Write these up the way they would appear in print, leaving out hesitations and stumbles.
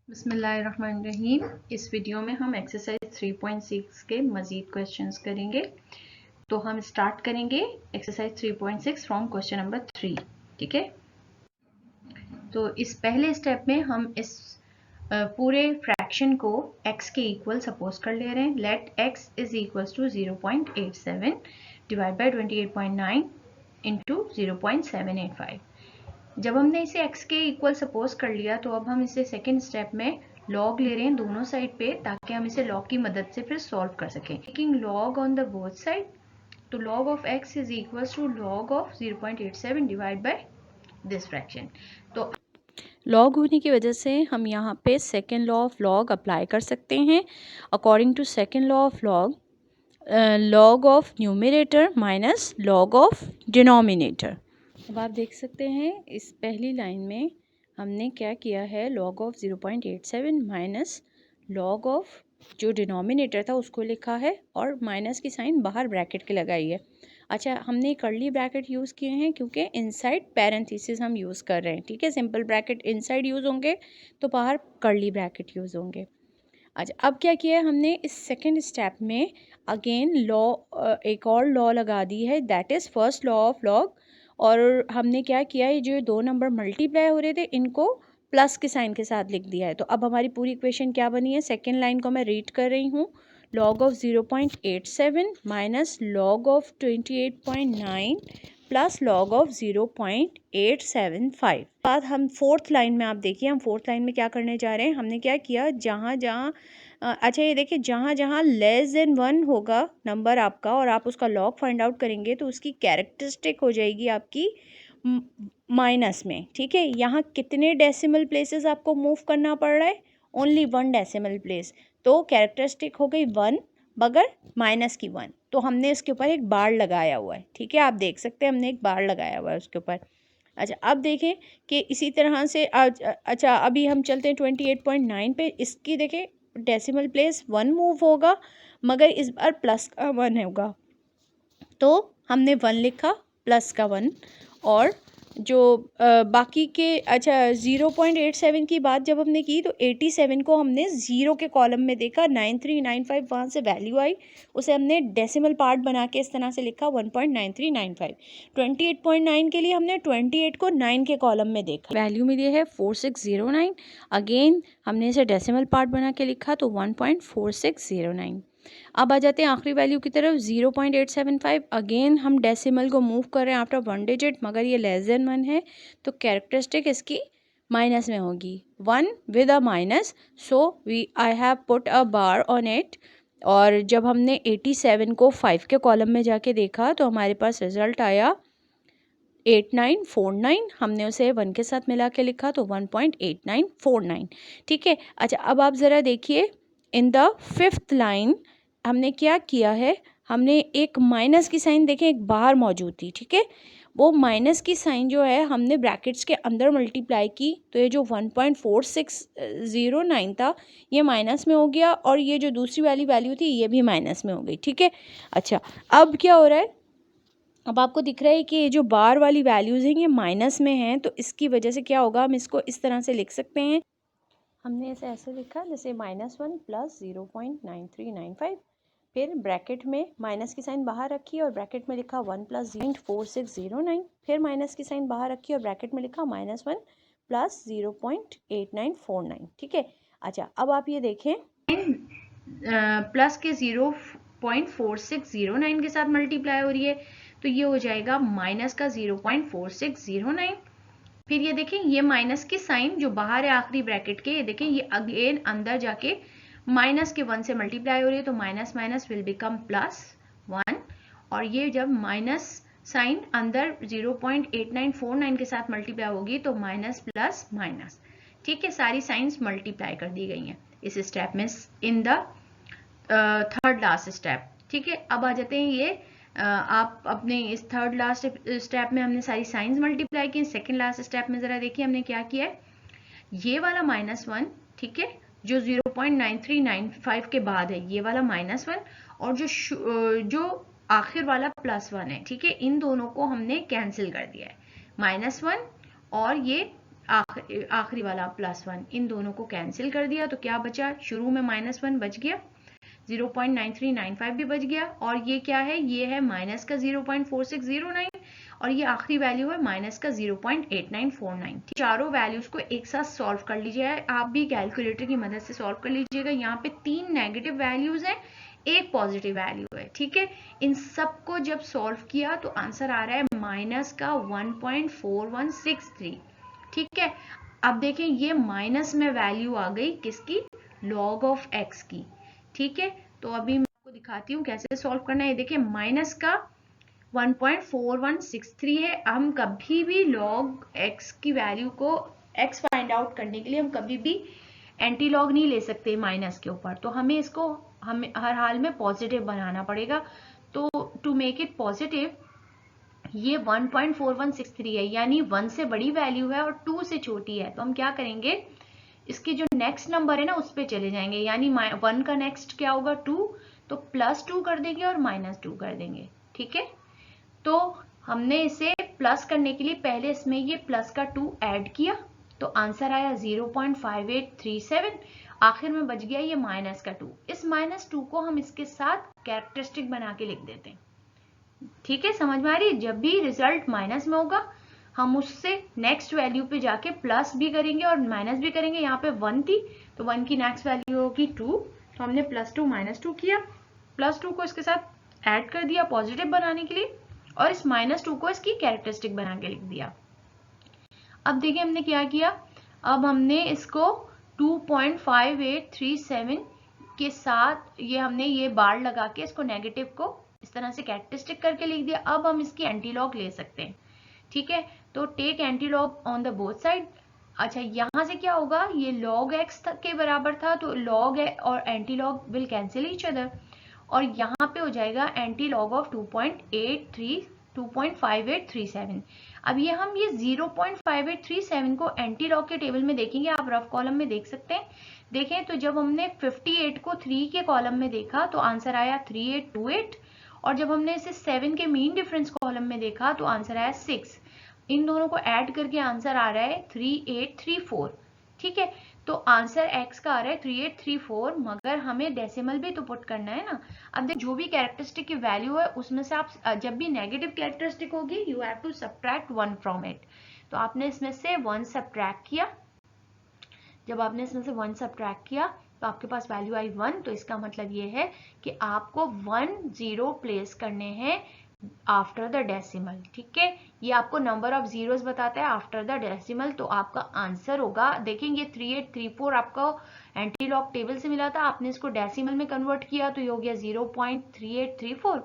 बिस्मिल्लाहिर्रहमानिर्रहीम। इस वीडियो में हम एक्सरसाइज 3.6 के मज़ीद क्वेश्चंस करेंगे। तो हम स्टार्ट करेंगे एक्सरसाइज 3.6 फ्रॉम क्वेश्चन नंबर 3। ठीक है, तो इस पहले स्टेप में हम इस पूरे फ्रैक्शन को x के इक्वल सपोज कर ले रहे हैं। Let x is equal to 0.87 divide by 28.9 into 0.785। जब हमने इसे x के इक्वल सपोज कर लिया तो अब हम इसे सेकेंड स्टेप में लॉग ले रहे हैं दोनों साइड पे, ताकि हम इसे लॉग की मदद से फिर सॉल्व कर सकें। Taking log on the both side, तो log of x is equal to log of 0.87 divide by this fraction. तो लॉग होने की वजह से हम यहाँ पे second law of log apply कर सकते हैं। According to second law of log, log of numerator minus log of denominator. अब आप देख सकते हैं इस पहली लाइन में हमने क्या किया है, log of 0.87 minus log of जो डिनोमिनेटर था उसको लिखा है और माइनस की साइन बाहर ब्रैकेट के लगाई है। अच्छा, हमने कर्ली ब्रैकेट यूज़ किए हैं क्योंकि इनसाइड पैरेंथेसिस हम यूज़ कर रहे हैं। ठीक है, सिंपल ब्रैकेट इनसाइड यूज़ होंगे तो बाहर कर्ली ब्रैकेट यूज़ होंगे। अच्छा, अब क्या किया है हमने इस सेकंड स्टेप में अगेन लॉ, एक और लॉ लगा दी है, that is first law of log. और हमने क्या किया है, जो दो नंबर मल्टीप्लाई हो रहे थे इनको प्लस के साइन के साथ लिख दिया है। तो अब हमारी पूरी इक्वेशन क्या बनी है, सेकेंड लाइन को मैं रीड कर रही हूँ। Log of 0.87 minus log of 28.9 plus log of 0.875। बाद हम फोर्थ लाइन में, आप देखिए हम फोर्थ लाइन में क्या करने जा रहे हैं, हमने क्या किया, जहाँ जहाँ अच्छा ये देखिए, जहाँ जहाँ लेस देन 1 होगा नंबर आपका और आप उसका लॉग फाइंड आउट करेंगे तो उसकी कैरेक्टरिस्टिक हो जाएगी आपकी माइनस में। ठीक है, यहाँ कितने डेसिमल प्लेसेस आपको मूव करना पड़ रहा है, ओनली 1 डेसिमल प्लेस। तो कैरेक्टरिस्टिक हो गई 1 बगैर माइनस की 1, तो हमने इसके ऊपर एक बार लगाया हुआ है। ठीक है, आप देख सकते हैं हमने एक बार लगाया हुआ है उसके ऊपर। अच्छा, अब देखें कि इसी तरह से अच्छा अभी हम चलते हैं 28.9 पे। इसकी देखें डेसिमल प्लेस 1 मूव होगा मगर इस बार प्लस का 1 होगा, तो हमने 1 लिखा प्लस का 1। और जो बाकी के, अच्छा 0.87 की बात जब हमने की तो 87 को हमने 0 के कॉलम में देखा, 9395 वहाँ से वैल्यू आई, उसे हमने डेसिमल पार्ट बना के इस तरह से लिखा 1.9395। 28.9 के लिए हमने 28 को 9 के कॉलम में देखा, वैल्यू मिली है 4609। अगेन हमने इसे डेसिमल पार्ट बना के लिखा तो 1.4609। अब आ जाते हैं आखिरी वैल्यू की तरफ 0.875। अगेन हम डेसिमल को मूव कर रहे हैं आफ्टर 1 डिजिट, मगर ये लेस देन 1 है तो कैरेक्टरिस्टिक इसकी माइनस में होगी, 1 with a minus, so I have put a bar on it. और जब हमने 87 को 5 के कॉलम में जाके देखा तो हमारे पास रिजल्ट आया 8949। हमने उसे 1 के साथ मिला के लिखा तो 1.8949। ठीक है, अच्छा अब आप ज़रा देखिए इन द फिफ्थ लाइन हमने क्या किया है, हमने एक माइनस की साइन देखें एक बाहर मौजूद थी। ठीक है, वो माइनस की साइन जो है हमने ब्रैकेट्स के अंदर मल्टीप्लाई की तो ये जो 1.4609 था ये माइनस में हो गया और ये जो दूसरी वाली वैल्यू थी ये भी माइनस में हो गई। ठीक है, अच्छा अब क्या हो रहा है, अब आपको दिख रहा है कि ये जो बार वाली वैल्यूज़ हैं ये माइनस में हैं, तो इसकी वजह से क्या होगा, हम इसको इस तरह से लिख सकते हैं। हमने इसे ऐसे लिखा जैसे -1 प्लस 0.9395, फिर ब्रैकेट में माइनस की साइन बाहर रखी और ब्रैकेट में लिखा 1 प्लस 0.4609, फिर माइनस की साइन बाहर रखी और ब्रैकेट में लिखा -1 प्लस 0.8949। ठीक है, अच्छा अब आप ये देखें प्लस के 0.4609 के साथ मल्टीप्लाई हो रही है तो ये हो जाएगा माइनस का 0.4609। फिर ये देखें ये माइनस की साइन जो बाहर है आखिरी ब्रैकेट के, ये देखें ये अगेन अंदर जाके माइनस के 1 से मल्टीप्लाई हो रही है तो माइनस माइनस विल बिकम +1। और ये जब माइनस साइन अंदर 0.8949 के साथ मल्टीप्लाई होगी तो माइनस प्लस माइनस। ठीक है, सारी साइंस मल्टीप्लाई कर दी गई हैं इस स्टेप में, in the third last step. ठीक है, अब आ जाते हैं ये आप अपने इस थर्ड लास्ट स्टेप में हमने सारी साइंस मल्टीप्लाई की। सेकंड लास्ट स्टेप में जरा देखिए हमने क्या किया है, ये वाला -1, ठीक है, जो 0.9395 के बाद है ये वाला -1 और जो आखिर वाला +1 है, ठीक है, इन दोनों को हमने कैंसिल कर दिया है। -1 और ये आखिरी वाला +1, इन दोनों को कैंसिल कर दिया तो क्या बचा, शुरू में -1 बच गया, 0.9395 भी बच गया, और ये क्या है, ये है माइनस का 0.4609, और ये आखिरी वैल्यू है माइनस का 0.8949। चारों वैल्यूज को एक साथ सॉल्व कर लीजिए, आप भी कैलकुलेटर की मदद से सॉल्व कर लीजिएगा। यहाँ पे 3 नेगेटिव वैल्यूज हैं, एक पॉजिटिव वैल्यू है, ठीक है। इन सबको जब सॉल्व किया तो आंसर आ रहा है माइनस का 1.4163, ठीक है। अब देखें ये माइनस में वैल्यू आ गई किसकी, लॉग ऑफ एक्स की, ठीक है। तो अभी मैं आपको दिखाती हूँ कैसे सॉल्व करना है। देखिए माइनस का 1.4163 है, हम कभी भी लॉग एक्स की वैल्यू को एक्स फाइंड आउट करने के लिए हम कभी भी एंटी लॉग नहीं ले सकते माइनस के ऊपर, तो हमें इसको हमें हर हाल में पॉजिटिव बनाना पड़ेगा। तो टू मेक इट पॉजिटिव ये 1.4163 है, यानी 1 से बड़ी वैल्यू है और 2 से छोटी है, तो हम क्या करेंगे, इसके जो नेक्स्ट नंबर है ना उस पे चले जाएंगे, यानी 1 का नेक्स्ट क्या होगा 2, तो +2 कर देंगे और -2 कर देंगे, ठीक है। तो हमने इसे प्लस करने के लिए पहले इसमें ये प्लस का 2 ऐड किया, तो आंसर आया 0.5837, आखिर में बच गया ये माइनस का 2। इस -2 को हम इसके साथ कैरेक्टरिस्टिक बना के लिख देते हैं, ठीक है, समझ में आ रही है। जब भी रिजल्ट माइनस में होगा हम उससे नेक्स्ट वैल्यू पे जाके प्लस भी करेंगे और माइनस भी करेंगे। यहाँ पे 1 थी तो 1 की नेक्स्ट वैल्यू होगी 2, तो हमने +2 -2 किया, +2 को इसके साथ ऐड कर दिया पॉजिटिव बनाने के लिए, और इस -2 को इसकी कैरेक्टरिस्टिक बना के लिख दिया। अब देखिए हमने क्या किया, अब हमने इसको 2.5837 के साथ ये हमने ये बार लगा के इसको नेगेटिव को इस तरह से कैरेक्टरिस्टिक करके लिख दिया। अब हम इसकी एंटीलॉग ले सकते हैं, ठीक है। तो take antilog on the both side. अच्छा यहाँ से क्या होगा, ये log x के बराबर था तो log और antilog will cancel each other, और यहाँ पे हो जाएगा एंटीलॉग ऑफ 2.5837। अब ये हम ये 0.5837 को एंटीलॉग के टेबल में देखेंगे, आप रफ कॉलम में देख सकते हैं। देखें तो जब हमने 58 को 3 के कॉलम में देखा तो आंसर आया 3828, और जब हमने इसे 7 के मीन डिफरेंस कॉलम में देखा तो आंसर आया 6। इन दोनों को ऐड करके आंसर आ रहा है 3834, ठीक है। तो आंसर x का आ रहा है 3834, मगर हमें डेसिमल भी तो पुट करना है ना। अब देख जो भी कैरेक्टरिस्टिक की वैल्यू है उसमें से आप जब भी नेगेटिव कैरेक्टरिस्टिक होगी you have to subtract 1 from it, तो आपने इसमें से 1 सब्ट्रैक्ट किया। जब आपने इसमें से 1 सब्ट्रैक्ट किया तो आपके पास वैल्यू आई 1, तो इसका मतलब ये है कि आपको 1 0 प्लेस करने हैं आफ्टर द डेसिमल, ठीक है। ये आपको नंबर ऑफ जीरोस बताता है आफ्टर द डेसिमल, तो आपका आंसर होगा, देखेंगे 3834 आपको एंटीलॉग टेबल से मिला था, आपने इसको डेसिमल में कन्वर्ट किया तो ये हो गया 0.3834,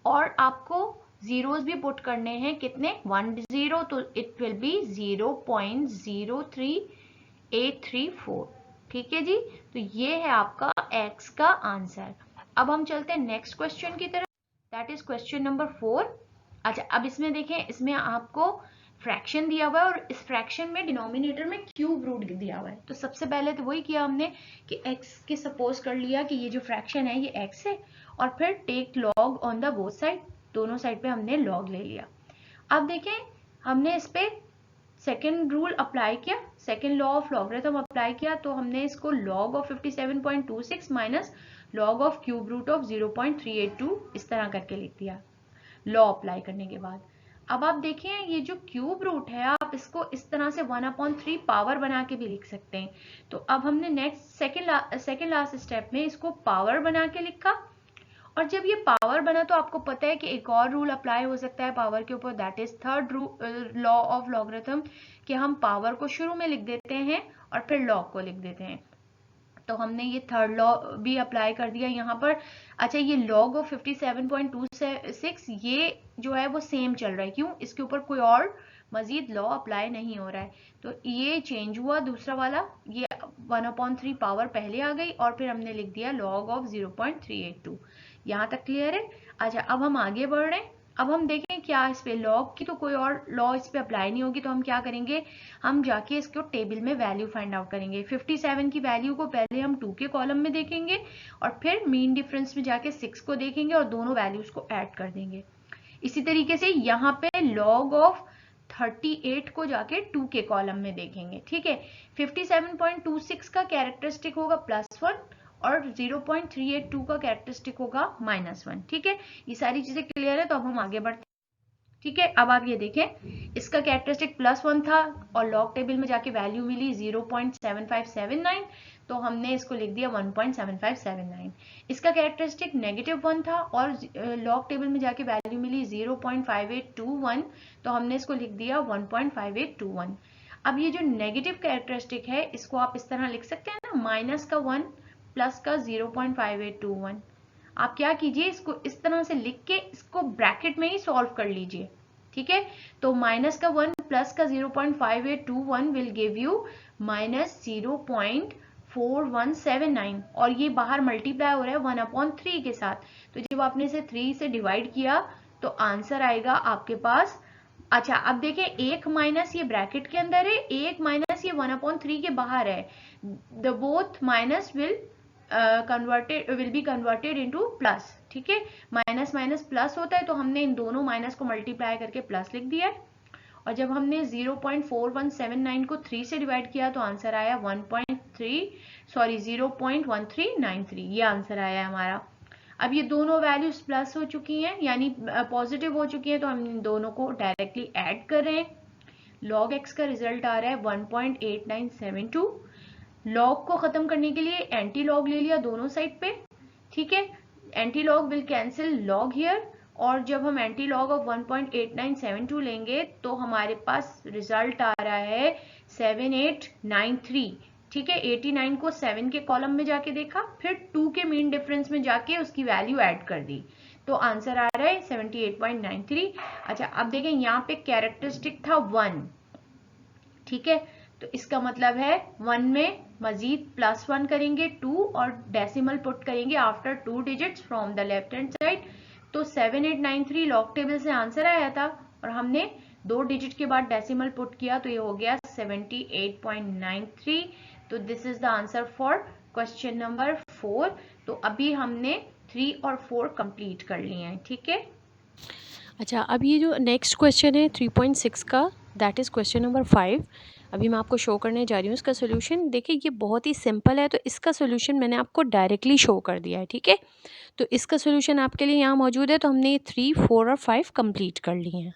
और आपको जीरोस भी पुट करने हैं कितने 1 0, तो इट विल बी 0.03834, ठीक है जी। तो ये है आपका x का आंसर। अब हम चलते हैं नेक्स्ट क्वेश्चन की तरफ, दैट इज क्वेश्चन नंबर 4। अच्छा अब इसमें देखें, इसमें आपको फ्रैक्शन दिया हुआ है और इस फ्रैक्शन में डिनोमिनेटर में क्यूब रूट दिया हुआ है। तो सबसे पहले तो वही किया हमने कि x के सपोज कर लिया कि ये जो फ्रैक्शन है ये x है, और फिर take log on the both side, दोनों साइड पे हमने लॉग ले लिया। अब देखें हमने इस पे सेकेंड रूल अप्लाई किया, second law of logarithm apply किया, तो हमने इसको log of 57.26 minus log of cube root of 0.382 इस तरह करके लिख दिया लॉ अप्लाई करने के बाद। अब आप देखें ये जो क्यूब रूट है आप इसको इस तरह से 1/3 पावर बना के भी लिख सकते हैं। तो अब हमने नेक्स्ट सेकेंड लास्ट स्टेप में इसको पावर बना के लिखा, और जब ये पावर बना तो आपको पता है कि एक और रूल अप्लाई हो सकता है पावर के ऊपर, that is third law of logarithm, कि हम पावर को शुरू में लिख देते हैं और फिर लॉग को लिख देते हैं। तो हमने ये थर्ड लॉ भी अप्लाई कर दिया यहाँ पर। अच्छा ये लॉग ऑफ 57.26 ये जो है वो सेम चल रहा है, क्यों, इसके ऊपर कोई और मजीद लॉ अप्लाई नहीं हो रहा है, तो ये चेंज हुआ दूसरा वाला, ये 1/3 पावर पहले आ गई और फिर हमने लिख दिया लॉग ऑफ 0.382। यहाँ तक क्लियर है। अच्छा अब हम आगे बढ़ रहे हैं, अब हम देखें क्या इस पे लॉग की तो कोई और लॉ इस पे अप्लाई नहीं होगी, तो हम क्या करेंगे, हम जाके इसको टेबल में वैल्यू फाइंड आउट करेंगे। 57 की वैल्यू को पहले हम 2 के कॉलम में देखेंगे और फिर मीन डिफरेंस में जाके 6 को देखेंगे और दोनों वैल्यूज को ऐड कर देंगे। इसी तरीके से यहाँ पे लॉग ऑफ 38 को जाके 2 के कॉलम में देखेंगे, ठीक है। 57.26 का कैरेक्टरिस्टिक होगा +1 और 0.382 का कैरेक्टरिस्टिक होगा -1, ठीक है। ये सारी चीजें क्लियर है, तो अब हम आगे बढ़ते हैं, ठीक है। अब आप ये देखें, इसका कैरेक्टरिस्टिक +1 था और लॉग टेबल में जाके वैल्यू मिली 0.7579, तो हमने इसको लिख दिया 1.7579। इसका कैरेक्टरिस्टिक -1 था और लॉग टेबल में जाके वैल्यू मिली 0.5821, तो हमने इसको लिख दिया 1.5821। अब ये जो नेगेटिव कैरेक्टरिस्टिक है, इसको आप इस तरह लिख सकते हैं ना, -1 प्लस का 0.5821। आप क्या कीजिए, इसको इस तरह से लिख के इसको ब्रैकेट में ही सॉल्व कर लीजिए, ठीक है। तो -1 प्लस का 0.5821 विल गिव यू -0.4179, और ये बाहर मल्टीप्लाई हो रहा है 1/3 के साथ। तो जब आपने इसे 3 से डिवाइड किया तो आंसर आएगा आपके पास, अच्छा अब देखें, एक माइनस ये ब्रैकेट के अंदर है, एक माइनस ये 1/3 के बाहर है। The both minus will be converted into plus, ठीक है। माइनस माइनस प्लस होता है, तो हमने इन दोनों माइनस को मल्टीप्लाई करके प्लस लिख दिया है। और जब हमने 0.4179 को 3 से डिवाइड किया तो आंसर आया 0.1393, ये आंसर आया हमारा। अब ये दोनों वैल्यूज प्लस हो चुकी हैं, यानी पॉजिटिव हो चुकी हैं, तो हम इन दोनों को डायरेक्टली ऐड कर रहे हैं। log x का रिजल्ट आ रहा है 1.8972। लॉग को खत्म करने के लिए एंटी लॉग ले लिया दोनों साइड पे, ठीक है। Anti log will cancel log here, और जब हम एंटी लॉग ऑफ 1.8972 लेंगे तो हमारे पास रिजल्ट आ रहा है 7893, ठीक है। 89 को 7 के कॉलम में जाके देखा, फिर 2 के मीन डिफरेंस में जाके उसकी वैल्यू ऐड कर दी, तो आंसर आ रहा है 78.93। अच्छा अब देखें, यहाँ पे कैरेक्टरिस्टिक था 1, ठीक है। तो इसका मतलब है 1 में मजीद +1 करेंगे 2 और डेसिमल पुट करेंगे after 2 digits from the left hand side. तो 7893 लॉग टेबल से आंसर आया था और हमने 2 डिजिट के बाद डेसिमल पुट किया, तो ये हो गया 78.93। तो this is the answer for question number 4। तो अभी हमने 3 और 4 कंप्लीट कर लिए हैं, ठीक है। अच्छा, अब ये जो नेक्स्ट क्वेश्चन है 3.6 का, दैट इज़ क्वेश्चन नंबर 5। अभी मैं आपको शो करने जा रही हूँ इसका सोल्यूशन। देखिए ये बहुत ही सिंपल है, तो इसका सोल्यूशन मैंने आपको डायरेक्टली शो कर दिया है, ठीक है। तो इसका सोल्यूशन आपके लिए यहाँ मौजूद है, तो हमने 3, 4 और 5 कंप्लीट कर लिए हैं।